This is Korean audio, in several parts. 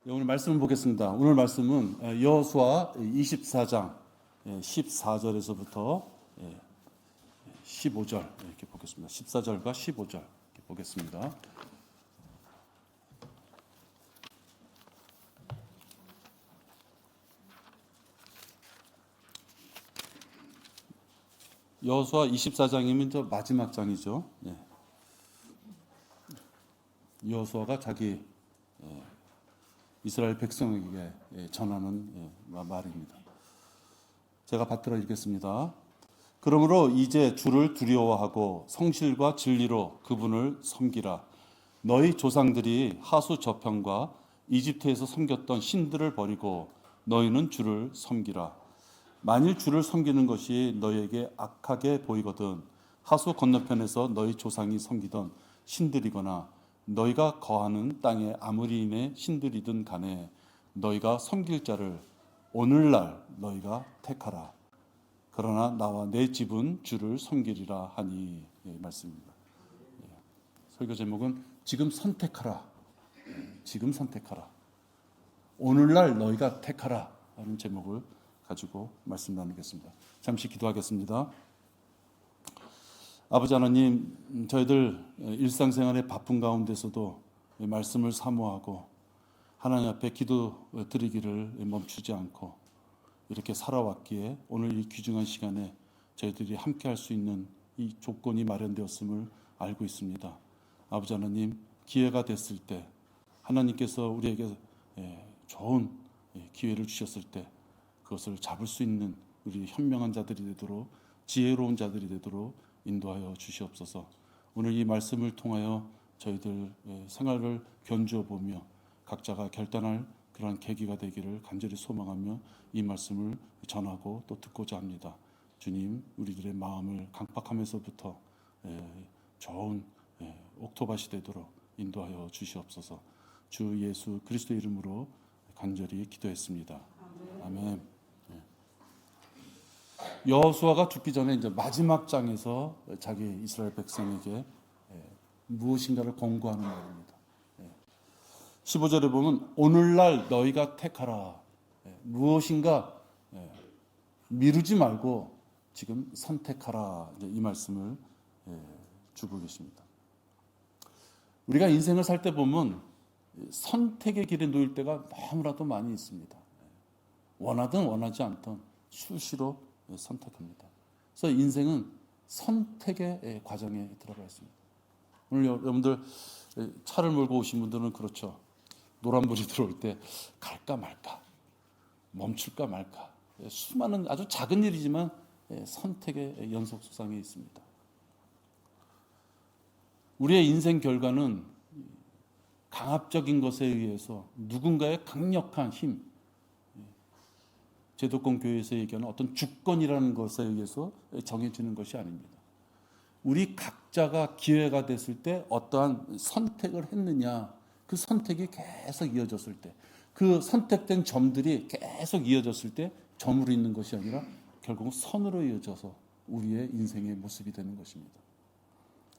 오늘 말씀을 보겠습니다. 오늘 말씀은 여호수아 24장 14절에서부터 15절 이렇게 보겠습니다. 14절과 15절 이렇게 보겠습니다. 여호수아 24장이면 마지막 장이죠. 여호수아가 자기 이스라엘 백성에게 전하는 말입니다. 제가 받들어 읽겠습니다. 그러므로 이제 주를 두려워하고 성실과 진리로 그분을 섬기라. 너희 조상들이 하수 저편과 이집트에서 섬겼던 신들을 버리고 너희는 주를 섬기라. 만일 주를 섬기는 것이 너희에게 악하게 보이거든 하수 건너편에서 너희 조상이 섬기던 신들이거나 너희가 거하는 땅의 아모리인의 신들이든 간에 너희가 섬길 자를 오늘날 너희가 택하라. 그러나 나와 내 집은 주를 섬기리라 하니 말씀입니다. 설교 제목은 지금 선택하라. 지금 선택하라. 오늘날 너희가 택하라 하는 제목을 가지고 말씀 나누겠습니다. 잠시 기도하겠습니다. 아버지 하나님, 저희들 일상생활의 바쁜 가운데서도 말씀을 사모하고 하나님 앞에 기도 드리기를 멈추지 않고 이렇게 살아왔기에 오늘 이 귀중한 시간에 저희들이 함께 할 수 있는 이 조건이 마련되었음을 알고 있습니다. 아버지 하나님, 기회가 됐을 때 하나님께서 우리에게 좋은 기회를 주셨을 때 그것을 잡을 수 있는 우리 현명한 자들이 되도록 지혜로운 자들이 되도록 인도하여 주시옵소서. 오늘 이 말씀을 통하여 저희들 생활을 견주어 보며 각자가 결단할 그러한 계기가 되기를 간절히 소망하며 이 말씀을 전하고 또 듣고자 합니다. 주님, 우리들의 마음을 강팍함에서부터 좋은 옥토밭이 되도록 인도하여 주시옵소서. 주 예수 그리스도 이름으로 간절히 기도했습니다. 아멘. 여호수아가 죽기 전에 이제 마지막 장에서 자기 이스라엘 백성에게 무엇인가를 권고하는 말입니다. 15절에 보면 오늘날 너희가 택하라. 무엇인가 미루지 말고 지금 선택하라. 이 말씀을 주고 계십니다. 우리가 인생을 살 때 보면 선택의 길에 놓일 때가 너무나도 많이 있습니다. 원하든 원하지 않든 수시로 선택합니다. 그래서 인생은 선택의 과정에 들어가 있습니다. 오늘 여러분들 차를 몰고 오신 분들은 그렇죠. 노란불이 들어올 때 갈까 말까, 멈출까 말까, 수많은 아주 작은 일이지만 선택의 연속선상에 있습니다. 우리의 인생 결과는 강압적인 것에 의해서 누군가의 강력한 힘, 제도권 교회에서 얘기하는 어떤 주권이라는 것에 의해서 정해지는 것이 아닙니다. 우리 각자가 기회가 됐을 때 어떠한 선택을 했느냐, 그 선택이 계속 이어졌을 때, 그 선택된 점들이 계속 이어졌을 때 점으로 있는 것이 아니라 결국 선으로 이어져서 우리의 인생의 모습이 되는 것입니다.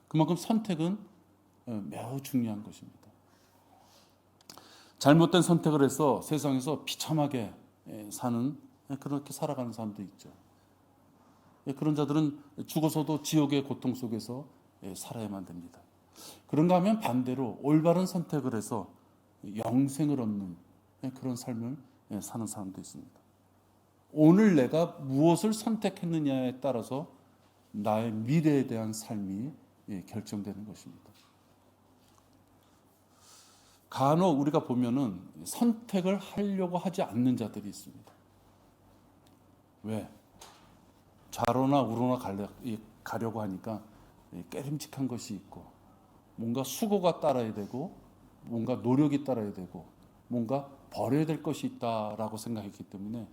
그만큼 선택은 매우 중요한 것입니다. 잘못된 선택을 해서 세상에서 비참하게 사는 그렇게 살아가는 사람도 있죠. 그런 자들은 죽어서도 지옥의 고통 속에서 살아야만 됩니다. 그런가 하면 반대로 올바른 선택을 해서 영생을 얻는 그런 삶을 사는 사람도 있습니다. 오늘 내가 무엇을 선택했느냐에 따라서 나의 미래에 대한 삶이 결정되는 것입니다. 간혹 우리가 보면은 선택을 하려고 하지 않는 자들이 있습니다. 왜? 좌로나 우로나 가려고 하니까 깨름직한 것이 있고 뭔가 수고가 따라야 되고 뭔가 노력이 따라야 되고 뭔가 버려야 될 것이 있다라고 생각했기 때문에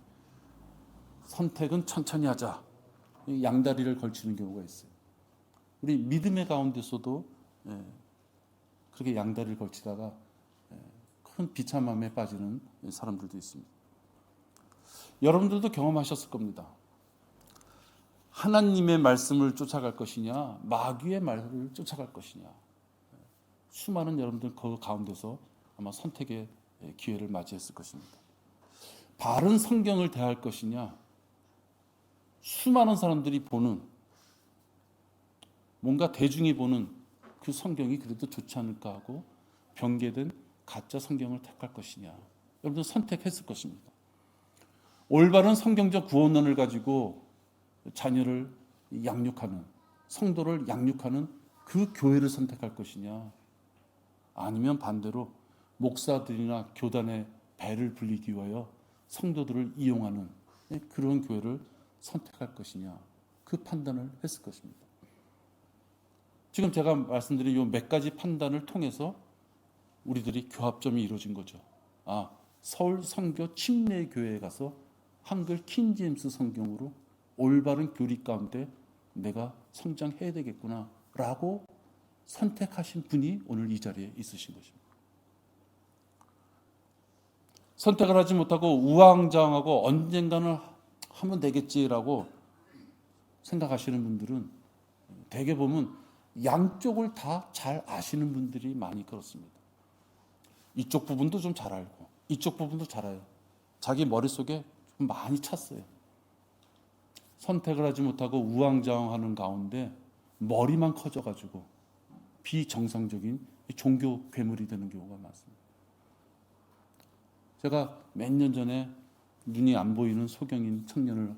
선택은 천천히 하자, 양다리를 걸치는 경우가 있어요. 우리 믿음의 가운데서도 그렇게 양다리를 걸치다가 큰 비참함에 빠지는 사람들도 있습니다. 여러분들도 경험하셨을 겁니다. 하나님의 말씀을 쫓아갈 것이냐, 마귀의 말을 쫓아갈 것이냐. 수많은 여러분들 그 가운데서 아마 선택에 기회를 맞이했을 것입니다. 바른 성경을 대할 것이냐, 수많은 사람들이 보는, 뭔가 대중이 보는 그 성경이 그래도 좋지 않을까 하고 변개된 가짜 성경을 택할 것이냐, 여러분들 선택했을 것입니다. 올바른 성경적 구원론을 가지고 자녀를 양육하는, 성도를 양육하는 그 교회를 선택할 것이냐, 아니면 반대로 목사들이나 교단의 배를 불리기 위하여 성도들을 이용하는 그런 교회를 선택할 것이냐, 그 판단을 했을 것입니다. 지금 제가 말씀드린 이 몇 가지 판단을 통해서 우리들이 교합점이 이루어진 거죠. 서울 선교 침례교회에 가서 한글 킹제임스 성경으로 올바른 교리 가운데 내가 성장해야 되겠구나 라고 선택하신 분이 오늘 이 자리에 있으신 것입니다. 선택을 하지 못하고 우왕좌왕하고 언젠가는 하면 되겠지라고 생각하시는 분들은 대개 보면 양쪽을 다 잘 아시는 분들이 많이 그렇습니다. 이쪽 부분도 좀 잘 알고 이쪽 부분도 잘 알아요. 자기 머릿속에 좀 많이 찼어요. 선택을 하지 못하고 우왕좌왕하는 가운데 머리만 커져가지고 비정상적인 종교 괴물이 되는 경우가 많습니다. 제가 몇 년 전에 눈이 안 보이는 소경인 청년을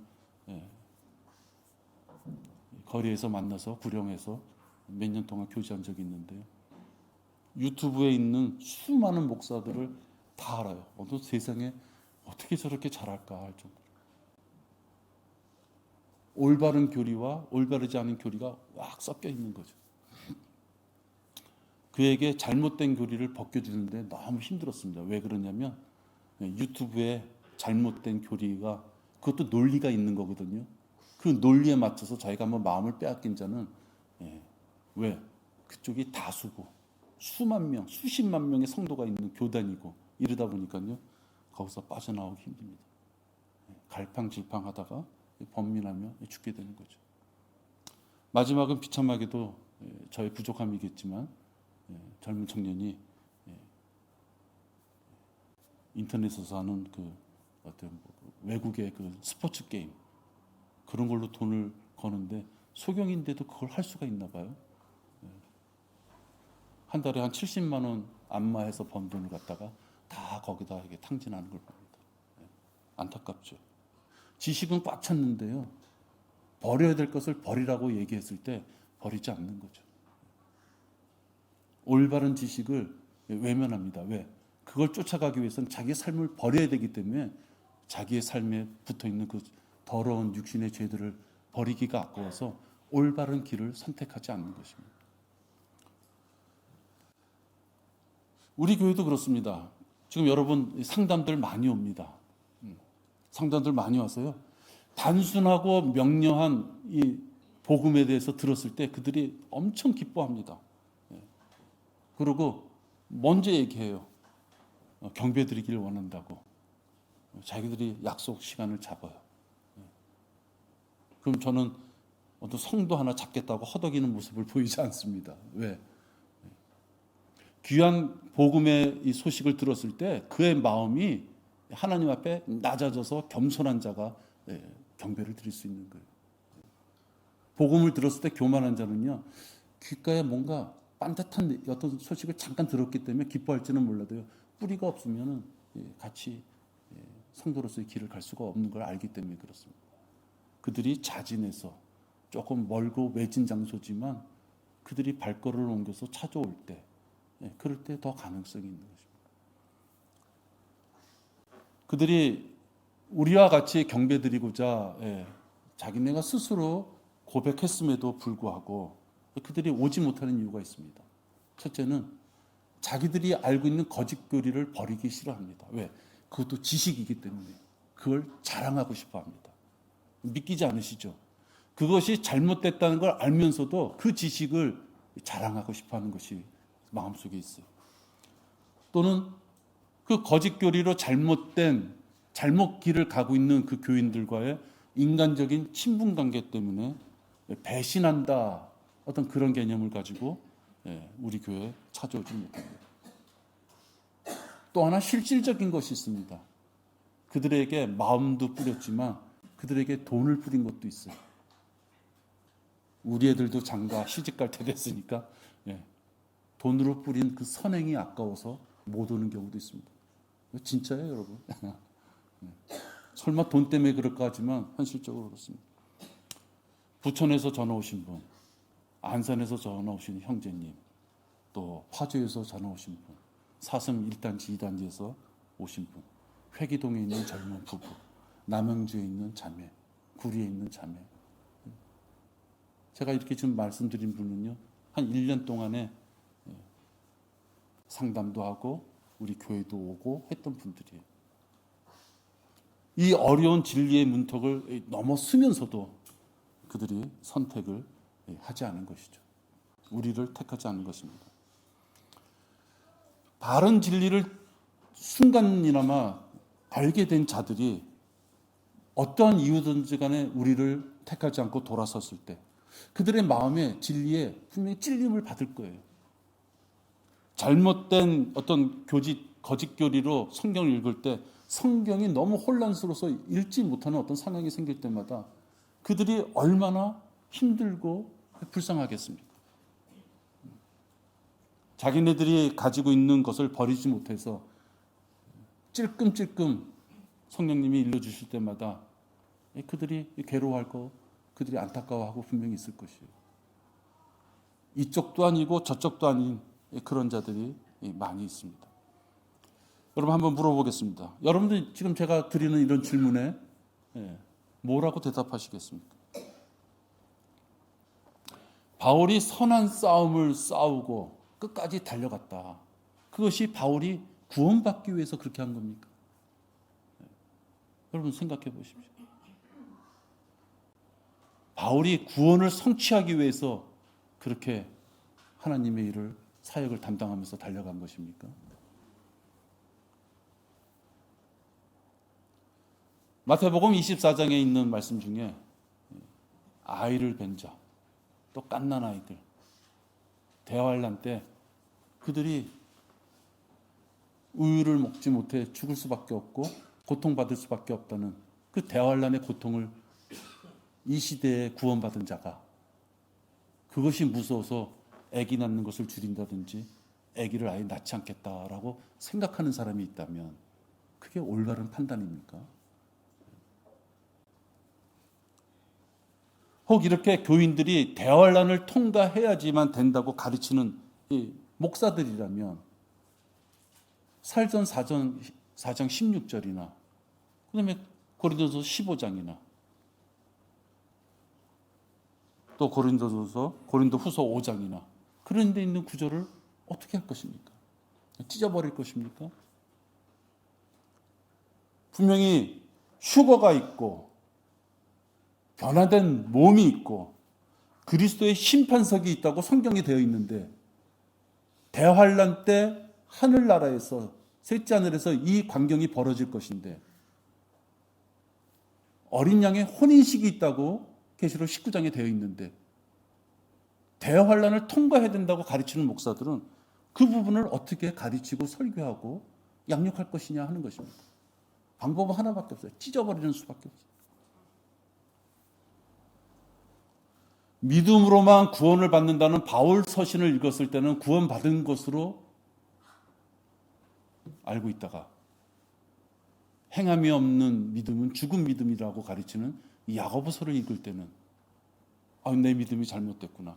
거리에서 만나서 구령에서 몇 년 동안 교제한 적이 있는데요. 유튜브에 있는 수많은 목사들을 다 알아요. 세상에 어떻게 저렇게 잘할까 할 정도로. 올바른 교리와 올바르지 않은 교리가 왁 섞여 있는 거죠. 그에게 잘못된 교리를 벗겨주는데 너무 힘들었습니다. 왜 그러냐면 유튜브에 잘못된 교리가, 그것도 논리가 있는 거거든요. 그 논리에 맞춰서 자기가 한번 마음을 빼앗긴 자는 왜? 그쪽이 다수고 수만 명, 수십만 명의 성도가 있는 교단이고 이러다 보니까요 거기서 빠져나오기 힘듭니다. 갈팡질팡하다가 번민하며 죽게 되는 거죠. 마지막은 비참하게도 저의 부족함이겠지만 젊은 청년이 인터넷에서 하는 그 어떤 외국의 그 스포츠 게임 그런 걸로 돈을 거는데 소경인데도 그걸 할 수가 있나 봐요. 한 달에 한 70만 원 안마해서 번 돈을 갖다가 다 거기다 이게 탕진하는 걸 봅니다. 안타깝죠. 지식은 꽉 찼는데요. 버려야 될 것을 버리라고 얘기했을 때 버리지 않는 거죠. 올바른 지식을 외면합니다. 왜? 그걸 쫓아가기 위해서는 자기의 삶을 버려야 되기 때문에 자기의 삶에 붙어있는 그 더러운 육신의 죄들을 버리기가 아까워서 올바른 길을 선택하지 않는 것입니다. 우리 교회도 그렇습니다. 지금 여러분 상담들 많이 옵니다. 상담들 많이 와서요. 단순하고 명료한 이 복음에 대해서 들었을 때 그들이 엄청 기뻐합니다. 그리고 먼저 얘기해요. 경배 드리기를 원한다고. 자기들이 약속 시간을 잡아요. 그럼 저는 어떤 성도 하나 잡겠다고 허덕이는 모습을 보이지 않습니다. 왜? 귀한 복음의 이 소식을 들었을 때 그의 마음이 하나님 앞에 낮아져서 겸손한 자가 경배를 드릴 수 있는 거예요. 복음을 들었을 때 교만한 자는요, 귓가에 뭔가 빤듯한 어떤 소식을 잠깐 들었기 때문에 기뻐할지는 몰라도요, 뿌리가 없으면 같이 성도로서의 길을 갈 수가 없는 걸 알기 때문에 그렇습니다. 그들이 자진해서 조금 멀고 외진 장소지만 그들이 발걸음을 옮겨서 찾아올 때, 그럴 때 더 가능성이 있는 것입니다. 그들이 우리와 같이 경배드리고자 자기네가 스스로 고백했음에도 불구하고 그들이 오지 못하는 이유가 있습니다. 첫째는 자기들이 알고 있는 거짓 교리를 버리기 싫어합니다. 왜? 그것도 지식이기 때문에 그걸 자랑하고 싶어합니다. 믿기지 않으시죠? 그것이 잘못됐다는 걸 알면서도 그 지식을 자랑하고 싶어하는 것이 마음속에 있어요. 또는 그 거짓 교리로 잘못 길을 가고 있는 그 교인들과의 인간적인 친분 관계 때문에 배신한다, 어떤 그런 개념을 가지고 우리 교회에 찾아오지 못합니다. 또 하나 실질적인 것이 있습니다. 그들에게 마음도 뿌렸지만 그들에게 돈을 뿌린 것도 있어요. 우리 애들도 장가 시집 갈 때 됐으니까 돈으로 뿌린 그 선행이 아까워서 못 오는 경우도 있습니다. 진짜예요, 여러분. 설마 돈 때문에 그럴까 하지만 현실적으로 그렇습니다. 부천에서 전화 오신 분, 안산에서 전화 오신 형제님, 또 파주에서 전화 오신 분, 사슴 1단지, 2단지에서 오신 분, 회기동에 있는 젊은 부부, 남영주에 있는 자매, 구리에 있는 자매. 제가 이렇게 지금 말씀드린 분은요, 한 1년 동안에 상담도 하고 우리 교회도 오고 했던 분들이에요. 이 어려운 진리의 문턱을 넘어서면서도 그들이 선택을 하지 않은 것이죠. 우리를 택하지 않은 것입니다. 바른 진리를 순간이나마 알게 된 자들이 어떠한 이유든지 간에 우리를 택하지 않고 돌아섰을 때 그들의 마음에 진리에 분명히 찔림을 받을 거예요. 잘못된 어떤 거짓 교리로 성경을 읽을 때 성경이 너무 혼란스러워서 읽지 못하는 어떤 상황이 생길 때마다 그들이 얼마나 힘들고 불쌍하겠습니까? 자기네들이 가지고 있는 것을 버리지 못해서 찔끔찔끔 성령님이 일러주실 때마다 그들이 괴로워할 거, 그들이 안타까워하고 분명히 있을 것이에요. 이쪽도 아니고 저쪽도 아닌 그런 자들이 많이 있습니다. 여러분 한번 물어보겠습니다. 여러분들 지금 제가 드리는 이런 질문에 뭐라고 대답하시겠습니까? 바울이 선한 싸움을 싸우고 끝까지 달려갔다. 그것이 바울이 구원받기 위해서 그렇게 한 겁니까? 여러분 생각해 보십시오. 바울이 구원을 성취하기 위해서 그렇게 하나님의 일을 사역을 담당하면서 달려간 것입니까? 마태복음 24장에 있는 말씀 중에 아이를 뵌 자, 또 갓난 아이들, 대환란 때 그들이 우유를 먹지 못해 죽을 수밖에 없고 고통받을 수밖에 없다는 그 대환란의 고통을 이 시대에 구원받은 자가 그것이 무서워서 아기 낳는 것을 줄인다든지 아기를 아예 낳지 않겠다라고 생각하는 사람이 있다면 그게 올바른 판단입니까? 혹 이렇게 교인들이 대환란을 통과해야지만 된다고 가르치는 이 목사들이라면 살전 4장 16절이나 그다음에 고린도서 15장이나 또 고린도 후서 5장이나 그런 데 있는 구절을 어떻게 할 것입니까? 찢어버릴 것입니까? 분명히 휴거가 있고 변화된 몸이 있고 그리스도의 심판석이 있다고 성경이 되어 있는데 대환란 때 하늘나라에서 셋째 하늘에서 이 광경이 벌어질 것인데 어린 양의 혼인식이 있다고 계시록 19장에 되어 있는데 대환란을 통과해야 된다고 가르치는 목사들은 그 부분을 어떻게 가르치고 설교하고 양육할 것이냐 하는 것입니다. 방법은 하나밖에 없어요. 찢어버리는 수밖에 없어요. 믿음으로만 구원을 받는다는 바울 서신을 읽었을 때는 구원받은 것으로 알고 있다가 행함이 없는 믿음은 죽은 믿음이라고 가르치는 이 야고보서를 읽을 때는 내 믿음이 잘못됐구나.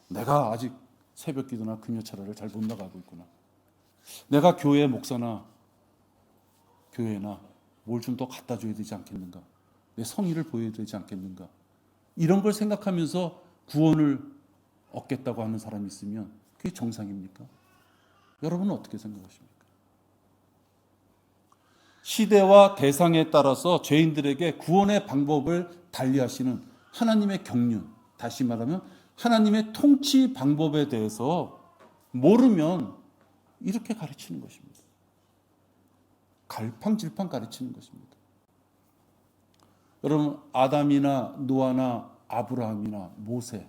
내가 아직 새벽 기도나 금요철야를 잘 못 나가고 있구나. 내가 교회 목사나 교회나 뭘 좀 더 갖다 줘야 되지 않겠는가. 내 성의를 보여야 되지 않겠는가. 이런 걸 생각하면서 구원을 얻겠다고 하는 사람이 있으면 그게 정상입니까? 여러분은 어떻게 생각하십니까? 시대와 대상에 따라서 죄인들에게 구원의 방법을 달리하시는 하나님의 경륜, 다시 말하면 하나님의 통치 방법에 대해서 모르면 이렇게 가르치는 것입니다. 갈팡질팡 가르치는 것입니다. 여러분 아담이나 노아나 아브라함이나 모세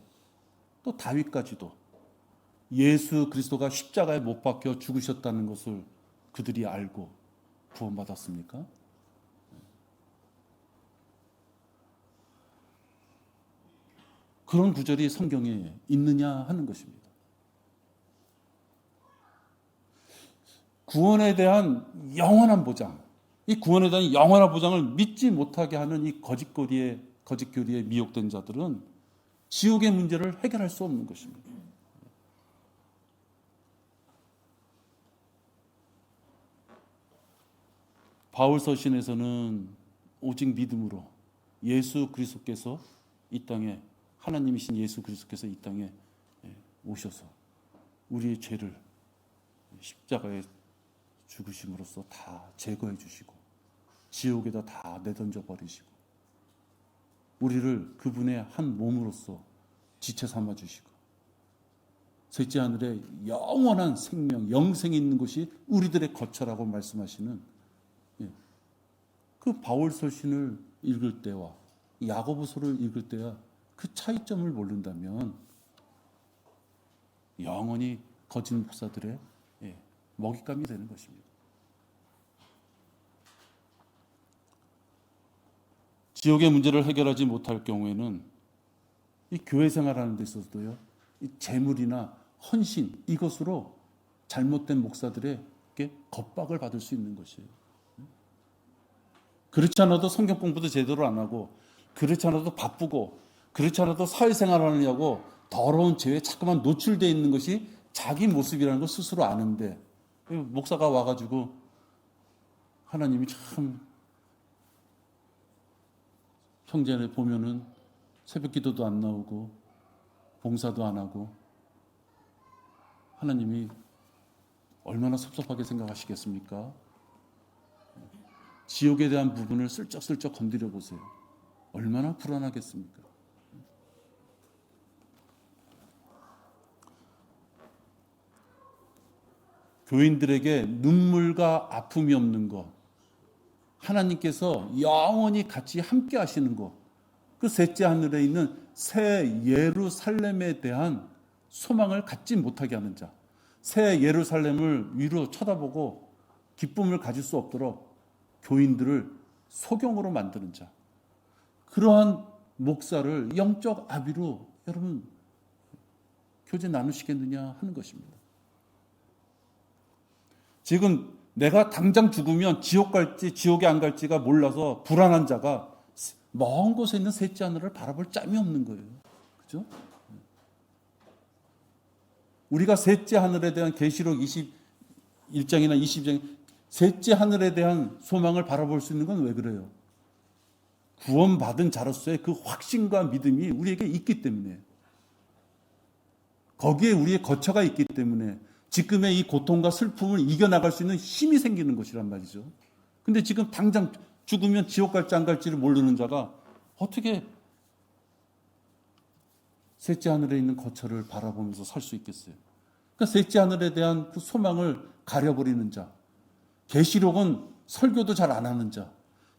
또 다윗까지도 예수 그리스도가 십자가에 못 박혀 죽으셨다는 것을 그들이 알고 구원받았습니까? 그런 구절이 성경에 있느냐 하는 것입니다. 구원에 대한 영원한 보장, 이 구원에 대한 영원한 보장을 믿지 못하게 하는 이 거짓 교리에 미혹된 자들은 지옥의 문제를 해결할 수 없는 것입니다. 바울 서신에서는 오직 믿음으로 예수 그리스도께서 이 땅에, 하나님이신 예수 그리스도께서 이 땅에 오셔서 우리의 죄를 십자가에 죽으심으로써 다 제거해 주시고 지옥에다 다 내던져 버리시고 우리를 그분의 한 몸으로서 지체 삼아 주시고 셋째 하늘에 영원한 생명, 영생이 있는 곳이 우리들의 거처라고 말씀하시는 그 바울 서신을 읽을 때와 야고보서를 읽을 때야 그 차이점을 모른다면 영원히 거짓 목사들의 먹잇감이 되는 것입니다. 지옥의 문제를 해결하지 못할 경우에는 이 교회 생활하는 데 있어서도요, 이 재물이나 헌신 이것으로 잘못된 목사들에게 겁박을 받을 수 있는 것이에요. 그렇지 않아도 성경 공부도 제대로 안 하고, 그렇지 않아도 바쁘고, 그렇지 않아도 사회생활을 하느냐고 더러운 죄에 자꾸만 노출되어 있는 것이 자기 모습이라는 걸 스스로 아는데, 목사가 와가지고 하나님이 참 형제를 보면은 새벽 기도도 안 나오고 봉사도 안 하고 하나님이 얼마나 섭섭하게 생각하시겠습니까? 지옥에 대한 부분을 슬쩍슬쩍 건드려 보세요. 얼마나 불안하겠습니까? 교인들에게 눈물과 아픔이 없는 것, 하나님께서 영원히 같이 함께 하시는 것, 그 셋째 하늘에 있는 새 예루살렘에 대한 소망을 갖지 못하게 하는 자, 새 예루살렘을 위로 쳐다보고 기쁨을 가질 수 없도록 교인들을 소경으로 만드는 자, 그러한 목사를 영적 아비로 여러분 교제 나누시겠느냐 하는 것입니다. 지금 내가 당장 죽으면 지옥 갈지 지옥에 안 갈지가 몰라서 불안한 자가 먼 곳에 있는 셋째 하늘을 바라볼 짬이 없는 거예요. 그죠? 우리가 셋째 하늘에 대한 계시록 21장이나 22장 셋째 하늘에 대한 소망을 바라볼 수 있는 건 왜 그래요? 구원받은 자로서의 그 확신과 믿음이 우리에게 있기 때문에, 거기에 우리의 거처가 있기 때문에 지금의 이 고통과 슬픔을 이겨나갈 수 있는 힘이 생기는 것이란 말이죠. 근데 지금 당장 죽으면 지옥 갈지 안 갈지를 모르는 자가 어떻게 셋째 하늘에 있는 거처를 바라보면서 살 수 있겠어요? 그러니까 셋째 하늘에 대한 그 소망을 가려버리는 자, 계시록은 설교도 잘 안 하는 자,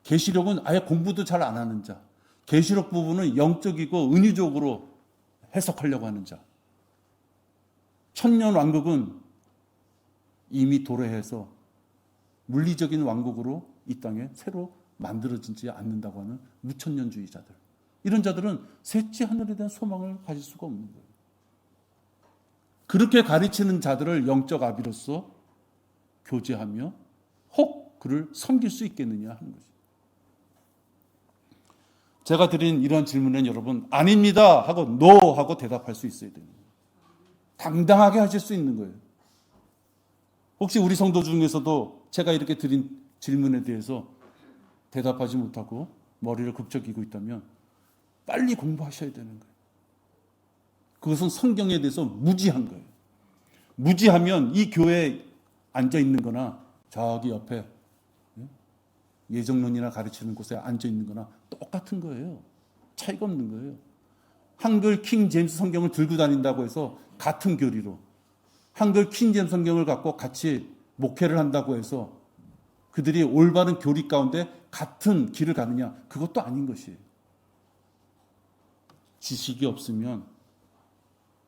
계시록은 아예 공부도 잘 안 하는 자, 계시록 부분은 영적이고 은유적으로 해석하려고 하는 자, 천년 왕국은 이미 도래해서 물리적인 왕국으로 이 땅에 새로 만들어지지 않는다고 하는 무천년주의자들, 이런 자들은 셋째 하늘에 대한 소망을 가질 수가 없는 거예요. 그렇게 가르치는 자들을 영적 아비로서 교제하며 혹 그를 섬길 수 있겠느냐 하는 거죠. 제가 드린 이런 질문은 여러분 아닙니다 하고 no 하고 대답할 수 있어야 됩니다. 당당하게 하실 수 있는 거예요. 혹시 우리 성도 중에서도 제가 이렇게 드린 질문에 대해서 대답하지 못하고 머리를 굽적이고 있다면 빨리 공부하셔야 되는 거예요. 그것은 성경에 대해서 무지한 거예요. 무지하면 이 교회에 앉아 있는 거나 저기 옆에 예정론이나 가르치는 곳에 앉아 있는 거나 똑같은 거예요. 차이가 없는 거예요. 한글 킹 제임스 성경을 들고 다닌다고 해서 같은 교리로, 한글 킹 제임스 성경을 갖고 같이 목회를 한다고 해서 그들이 올바른 교리 가운데 같은 길을 가느냐, 그것도 아닌 것이에요. 지식이 없으면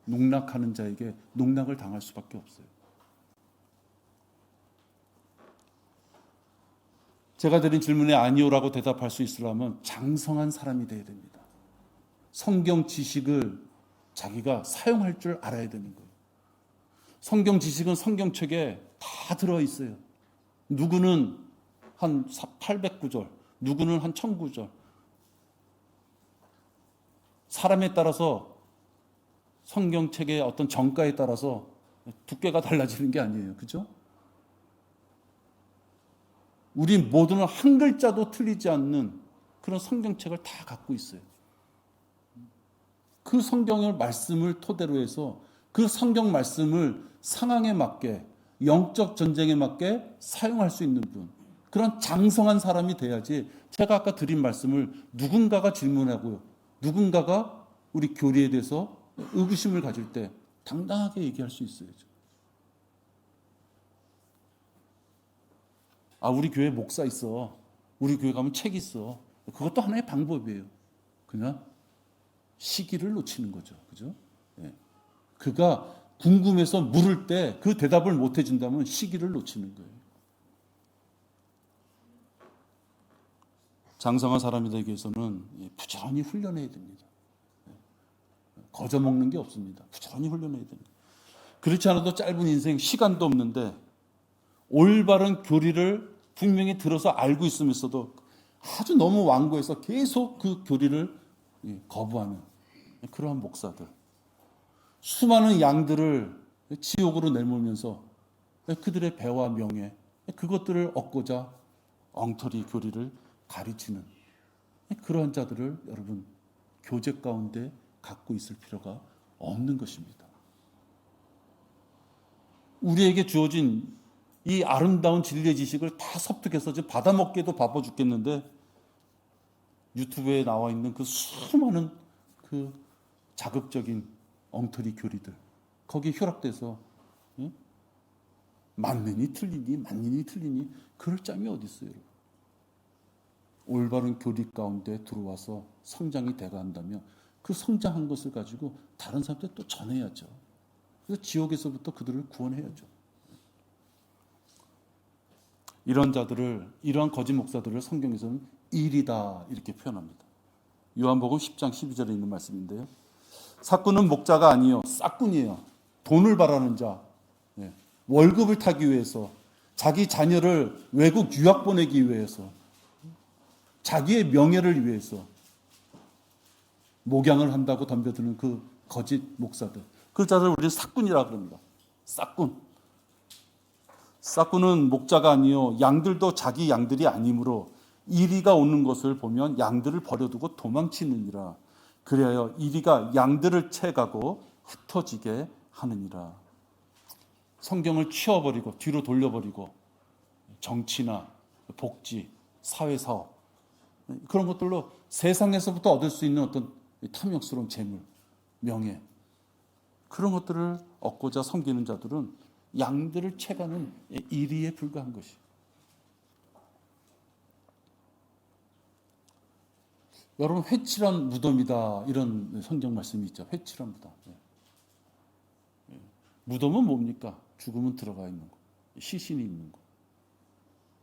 농락하는 자에게 농락을 당할 수밖에 없어요. 제가 드린 질문에 아니오라고 대답할 수 있으려면 장성한 사람이 되어야 됩니다. 성경 지식을 자기가 사용할 줄 알아야 되는 거예요. 성경 지식은 성경책에 다 들어있어요. 누구는 한 800구절, 누구는 한 1000구절. 사람에 따라서 성경책의 어떤 정가에 따라서 두께가 달라지는 게 아니에요. 그죠? 우리 모두는 한 글자도 틀리지 않는 그런 성경책을 다 갖고 있어요. 그 성경의 말씀을 토대로 해서 그 성경 말씀을 상황에 맞게, 영적 전쟁에 맞게 사용할 수 있는 분, 그런 장성한 사람이 돼야지. 제가 아까 드린 말씀을 누군가가 질문하고요, 누군가가 우리 교리에 대해서 의구심을 가질 때 당당하게 얘기할 수 있어요. 아, 우리 교회 목사 있어, 우리 교회 가면 책 있어. 그것도 하나의 방법이에요. 그냥 시기를 놓치는 거죠. 그죠? 예. 그가 궁금해서 물을 때 그 대답을 못 해준다면 시기를 놓치는 거예요. 장성한 사람이 되기 위해서는 부지런히 훈련해야 됩니다. 거저 먹는 게 없습니다. 부지런히 훈련해야 됩니다. 그렇지 않아도 짧은 인생, 시간도 없는데 올바른 교리를 분명히 들어서 알고 있으면서도 아주 너무 완고해서 계속 그 교리를 거부하는 그러한 목사들, 수많은 양들을 지옥으로 내몰면서 그들의 배와 명예, 그것들을 얻고자 엉터리 교리를 가르치는 그러한 자들을 여러분 교제 가운데 갖고 있을 필요가 없는 것입니다. 우리에게 주어진 이 아름다운 진리의 지식을 다 섭득해서 지금 받아먹기에도 바빠 죽겠는데 유튜브에 나와 있는 그 수많은 그 자극적인 엉터리 교리들, 거기에 휴락돼서 맞느니 틀리니 그럴 짬이 어디 있어요. 여러분. 올바른 교리 가운데 들어와서 성장이 돼간다면 그 성장한 것을 가지고 다른 사람한테 또 전해야죠. 그래서 지옥에서부터 그들을 구원해야죠. 이런 자들을, 이러한 거짓 목사들을 성경에서는 일이다 이렇게 표현합니다. 요한복음 10장 12절에 있는 말씀인데요. 삭군은 목자가 아니요 싹군이에요. 돈을 바라는 자, 월급을 타기 위해서, 자기 자녀를 외국 유학 보내기 위해서, 자기의 명예를 위해서 목양을 한다고 덤벼드는 그 거짓 목사들, 그 자들을 우리는 삭군이라 그럽니다. 싹군은 목자가 아니요 양들도 자기 양들이 아니므로 이리가 오는 것을 보면 양들을 버려두고 도망치느니라. 그리하여 이리가 양들을 채가고 흩어지게 하느니라. 성경을 치워버리고 뒤로 돌려버리고 정치나 복지, 사회사업 그런 것들로 세상에서부터 얻을 수 있는 어떤 탐욕스러운 재물, 명예, 그런 것들을 얻고자 섬기는 자들은 양들을 채가는 이리에 불과한 것이. 여러분, 회칠한 무덤이다 이런 성경 말씀이 있죠. 회칠한 무덤. 무덤은 뭡니까? 죽으면 들어가 있는 거, 시신이 있는 거.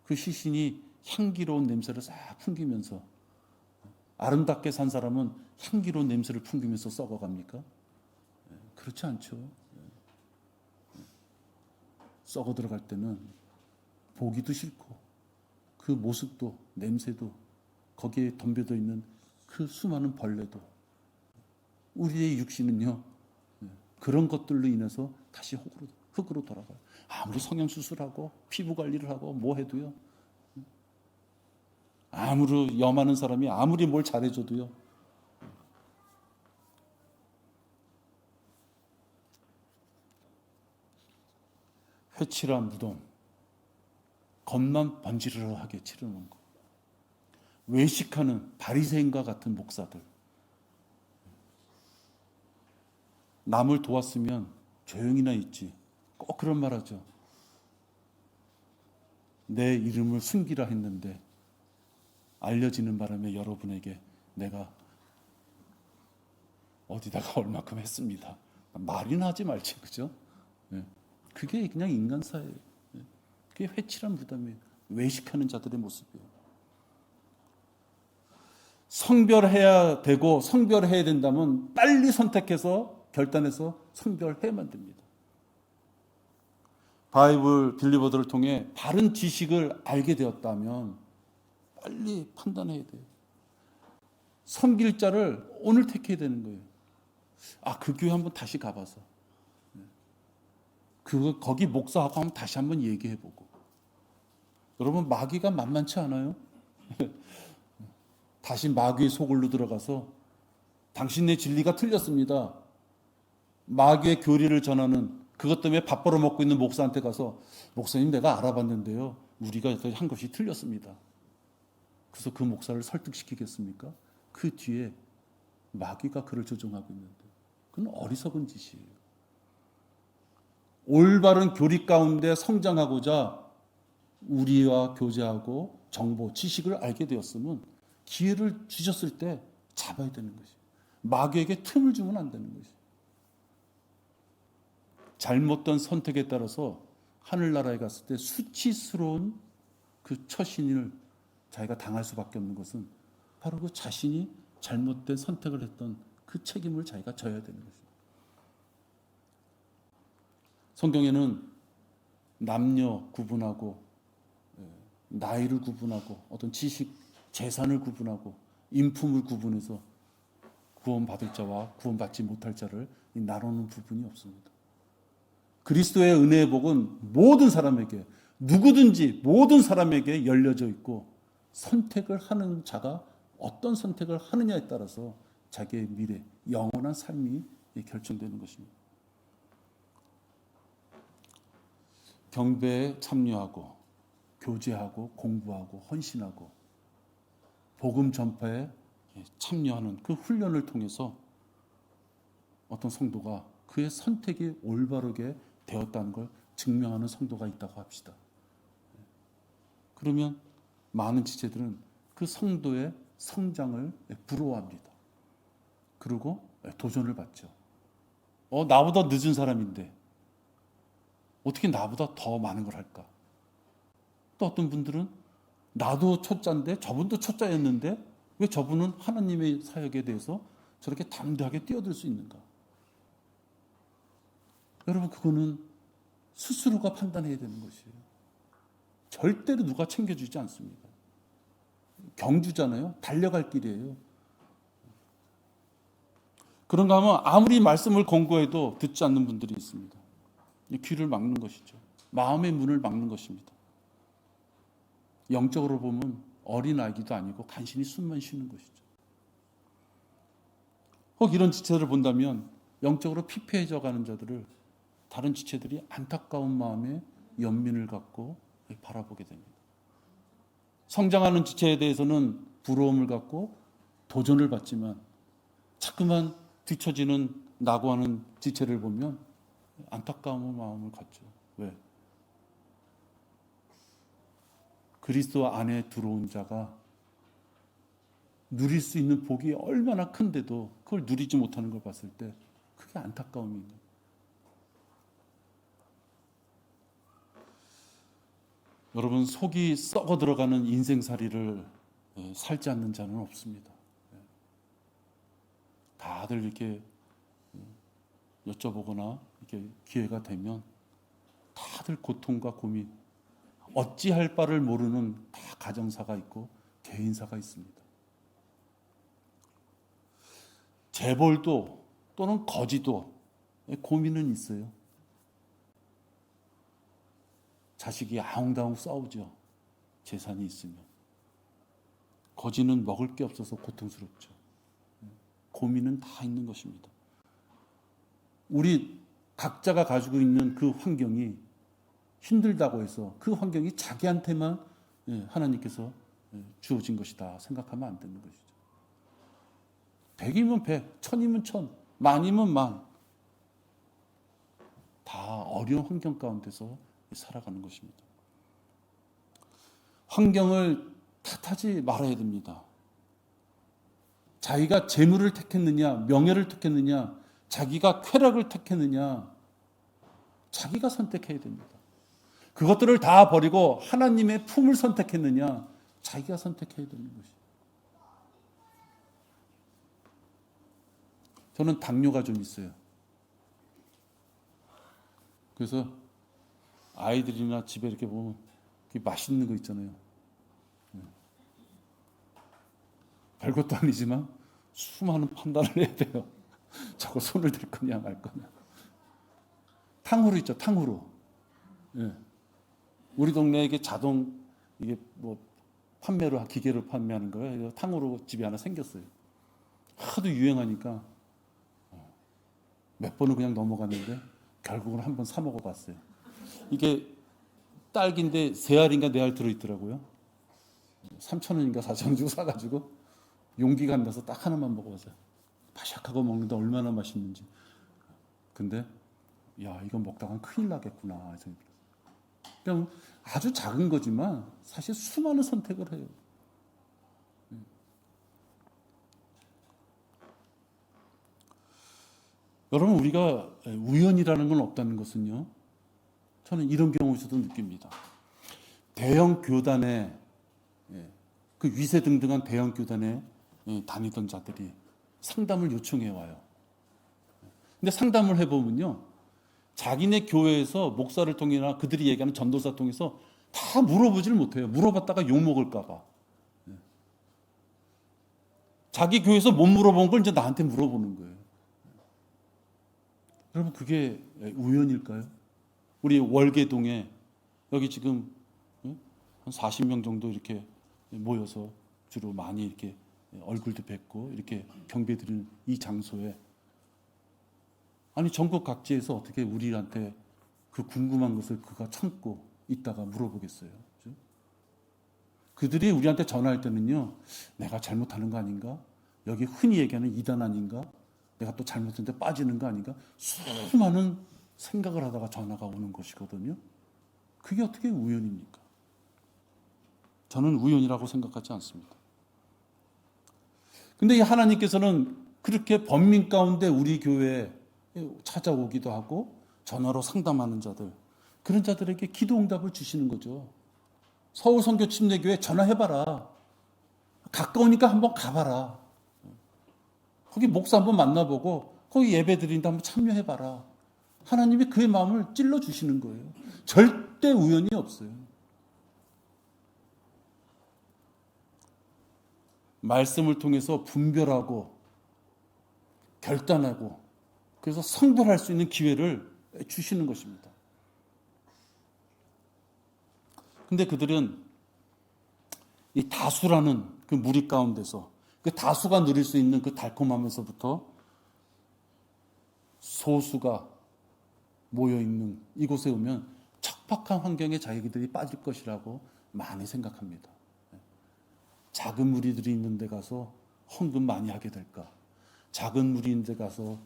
그 시신이 향기로운 냄새를 싹 풍기면서, 아름답게 산 사람은 향기로운 냄새를 풍기면서 썩어갑니까? 그렇지 않죠. 썩어 들어갈 때는 보기도 싫고 그 모습도 냄새도 거기에 덤벼져 있는 그 수많은 벌레도, 우리의 육신은요 그런 것들로 인해서 다시 흙으로 돌아가요. 아무리 성형수술하고 피부관리를 하고 뭐 해도요, 아무리 염하는 사람이 아무리 뭘 잘해줘도요, 회칠한 무덤, 겉만 번지르르하게 치르는 거, 외식하는 바리새인과 같은 목사들, 남을 도왔으면 조용히나 있지 꼭 그런 말 하죠. 내 이름을 숨기라 했는데 알려지는 바람에 여러분에게 내가 어디다가 얼마큼 했습니다. 말이나 하지 말지, 그죠? 예. 그게 그냥 인간사예요. 예. 그게 회칠한 부담이에요. 외식하는 자들의 모습이에요. 성별해야 되고 성별해야 된다면 빨리 선택해서 결단해서 성별해야만 됩니다. 바이블 빌리버들을 통해 바른 지식을 알게 되었다면 빨리 판단해야 돼요. 섬길 자를 오늘 택해야 되는 거예요. 그 교회 한번 다시 가봐서 거기 목사하고 한번 다시 한번 얘기해보고. 여러분, 마귀가 만만치 않아요. 다시 마귀의 소굴로 들어가서 당신의 진리가 틀렸습니다. 마귀의 교리를 전하는, 그것 때문에 밥 벌어먹고 있는 목사한테 가서, 목사님, 내가 알아봤는데요, 우리가 한 것이 틀렸습니다. 그래서 그 목사를 설득시키겠습니까? 그 뒤에 마귀가 그를 조종하고 있는데, 그건 어리석은 짓이에요. 올바른 교리 가운데 성장하고자 우리와 교제하고 정보, 지식을 알게 되었으면 기회를 주셨을 때 잡아야 되는 것이에요. 마귀에게 틈을 주면 안 되는 것이에요. 잘못된 선택에 따라서 하늘나라에 갔을 때 수치스러운 그 처신을 자기가 당할 수밖에 없는 것은 바로 그 자신이 잘못된 선택을 했던 그 책임을 자기가 져야 되는 것이에요. 성경에는 남녀 구분하고 나이를 구분하고 어떤 지식, 재산을 구분하고 인품을 구분해서 구원받을 자와 구원받지 못할 자를 나누는 부분이 없습니다. 그리스도의 은혜의 복은 모든 사람에게, 누구든지 모든 사람에게 열려져 있고, 선택을 하는 자가 어떤 선택을 하느냐에 따라서 자기의 미래, 영원한 삶이 결정되는 것입니다. 경배에 참여하고 교제하고 공부하고 헌신하고 복음 전파에 참여하는 그 훈련을 통해서 어떤 성도가 그의 선택이 올바르게 되었다는 걸 증명하는 성도가 있다고 합시다. 그러면 많은 지체들은 그 성도의 성장을 부러워합니다. 그리고 도전을 받죠. 나보다 늦은 사람인데 어떻게 나보다 더 많은 걸 할까? 또 어떤 분들은 나도 초짜인데 저분도 초짜였는데 왜 저분은 하나님의 사역에 대해서 저렇게 담대하게 뛰어들 수 있는가? 여러분, 그거는 스스로가 판단해야 되는 것이에요. 절대로 누가 챙겨주지 않습니다. 경주잖아요. 달려갈 길이에요. 그런가 하면 아무리 말씀을 권고해도 듣지 않는 분들이 있습니다. 귀를 막는 것이죠. 마음의 문을 막는 것입니다. 영적으로 보면 어린 아기도 아니고 간신히 숨만 쉬는 것이죠. 혹 이런 지체들을 본다면 영적으로 피폐해져 가는 자들을 다른 지체들이 안타까운 마음에 연민을 갖고 바라보게 됩니다. 성장하는 지체에 대해서는 부러움을 갖고 도전을 받지만 자꾸만 뒤처지는 낙오하는 지체를 보면 안타까운 마음을 갖죠. 왜? 그리스도 안에 들어온 자가 누릴 수 있는 복이 얼마나 큰데도 그걸 누리지 못하는 걸 봤을 때 그게 안타까움입니다. 여러분, 속이 썩어 들어가는 인생살이를 살지 않는 자는 없습니다. 다들 이렇게 여쭤보거나 이렇게 기회가 되면 다들 고통과 고민, 어찌할 바를 모르는 다 가정사가 있고 개인사가 있습니다. 재벌도 또는 거지도 고민은 있어요. 자식이 아웅다웅 싸우죠. 재산이 있으면. 거지는 먹을 게 없어서 고통스럽죠. 고민은 다 있는 것입니다. 우리 각자가 가지고 있는 그 환경이 힘들다고 해서 그 환경이 자기한테만 하나님께서 주어진 것이다 생각하면 안 되는 것이죠. 100이면 100, 1000이면 1000, 만이면 만. 다 어려운 환경 가운데서 살아가는 것입니다. 환경을 탓하지 말아야 됩니다. 자기가 재물을 택했느냐, 명예를 택했느냐, 자기가 쾌락을 택했느냐, 자기가 선택해야 됩니다. 그것들을 다 버리고 하나님의 품을 선택했느냐, 자기가 선택해야 되는 것이에요. 저는 당뇨가 좀 있어요. 그래서 아이들이나 집에 이렇게 보면 맛있는 거 있잖아요. 별것도 아니지만 수많은 판단을 해야 돼요. 저거 손을 댈 거냐 말 거냐. 탕후루 있죠, 탕후루. 예. 우리 동네에 이게 자동 이게 뭐 판매로 기계로 판매하는 거예요. 탕후루 집이 하나 생겼어요. 하도 유행하니까 몇 번은 그냥 넘어갔는데 결국은 한번 사 먹어봤어요. 이게 딸기인데 3알인가 4알 들어있더라고요. 3,000원인가 4,000원 주고 사가지고 용기가 안 나서 딱 하나만 먹어봤어요. 바삭하고 먹는데 얼마나 맛있는지. 근데 야, 이거 먹다간 큰일 나겠구나. 그냥 아주 작은 거지만 사실 수많은 선택을 해요. 여러분, 우리가 우연이라는 건 없다는 것은요, 저는 이런 경우에서도 느낍니다. 대형 교단에, 그 위세등등한 대형 교단에 다니던 자들이 상담을 요청해 와요. 근데 상담을 해보면요, 자기네 교회에서 목사를 통해나 그들이 얘기하는 전도사 통해서 다 물어보질 못해요. 물어봤다가 욕먹을까봐. 자기 교회에서 못 물어본 걸 이제 나한테 물어보는 거예요. 여러분, 그게 우연일까요? 우리 월계동에 여기 지금 한 40명 정도 이렇게 모여서 주로 많이 이렇게 얼굴도 뵙고 이렇게 경배드리는 이 장소에, 아니 전국 각지에서 어떻게 우리한테 그 궁금한 것을 그가 참고 있다가 물어보겠어요? 그죠? 그들이 우리한테 전화할 때는요, 내가 잘못하는 거 아닌가? 여기 흔히 얘기하는 이단 아닌가? 내가 또 잘못했는데 빠지는 거 아닌가? 수많은 생각을 하다가 전화가 오는 것이거든요. 그게 어떻게 우연입니까? 저는 우연이라고 생각하지 않습니다. 근데 이 하나님께서는 그렇게 번민 가운데 우리 교회에 찾아오기도 하고 전화로 상담하는 자들, 그런 자들에게 기도 응답을 주시는 거죠. 서울 선교 침례교회 전화해봐라. 가까우니까 한번 가봐라. 거기 목사 한번 만나보고 거기 예배 드린다 한번 참여해봐라. 하나님이 그의 마음을 찔러주시는 거예요. 절대 우연이 없어요. 말씀을 통해서 분별하고 결단하고 그래서 성별할 수 있는 기회를 주시는 것입니다. 근데 그들은 이 다수라는 그 무리 가운데서 그 다수가 누릴 수 있는 그 달콤함에서부터 소수가 모여있는 이곳에 오면 척박한 환경에 자기들이 빠질 것이라고 많이 생각합니다. 작은 무리들이 있는 데 가서 헌금 많이 하게 될까? 작은 무리 있는 데 가서